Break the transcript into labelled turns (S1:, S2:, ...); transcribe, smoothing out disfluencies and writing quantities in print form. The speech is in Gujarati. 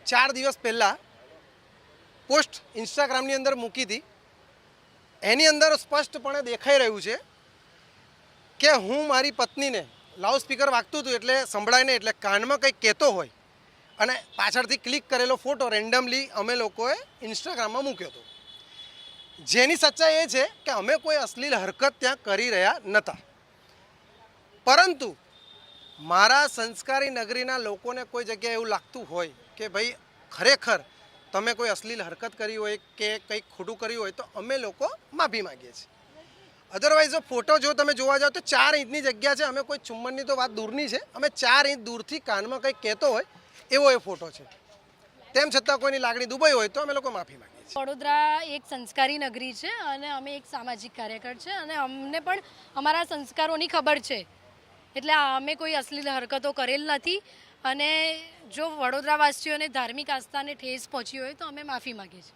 S1: 4 દિવસ પહેલાં પોસ્ટ ઇન્સ્ટાગ્રામની અંદર મૂકી હતી. એની અંદર સ્પષ્ટપણે દેખાઈ રહ્યું છે કે હું મારી પત્નીને લાઉડ સ્પીકર વાગતું હતું એટલે સંભળાય નહીં, એટલે કાનમાં કંઈક કહેતો હોય અને પાછળથી ક્લિક કરેલો ફોટો રેન્ડમલી અમે લોકોએ ઇન્સ્ટાગ્રામમાં મૂક્યો હતો. જેની સચ્ચાઈ એ છે કે અમે કોઈ અશ્લીલ હરકત ત્યાં કરી રહ્યા નહોતા, પરંતુ મારા સંસ્કારી નગરીના લોકોને કોઈ જગ્યાએ એવું લાગતું હોય કે ભાઈ ખરેખર તમે કોઈ અશ્લીલ હરકત કરી હોય કે કંઈક ખોટું કર્યું હોય તો અમે લોકો માફી માગીએ છીએ. અધરવાઇઝ ફોટો જો તમે જોવા જાઓ તો 4 ઇંચની જગ્યા છે. અમે કોઈ ચુમ્બનની તો વાત દૂરની છે, અમે 4 ઇંચ દૂરથી કાનમાં કંઈક કહેતો હોય એવો એ ફોટો છે. તેમ છતાં કોઈની લાગણી દુભાઈ હોય તો અમે લોકો માફી માંગીએ છીએ.
S2: વડોદરા એક સંસ્કારી નગરી છે અને અમે એક સામાજિક કાર્યકર છે અને અમને પણ અમારા સંસ્કારોની ખબર છે, એટલે અમે કોઈ અશ્લીલ હરકતો કરેલ નથી. અને જો વડોદરાવાસીઓને ધાર્મિક આસ્થાને ઠેસ પહોંચી હોય તો અમે માફી માગીએ છીએ.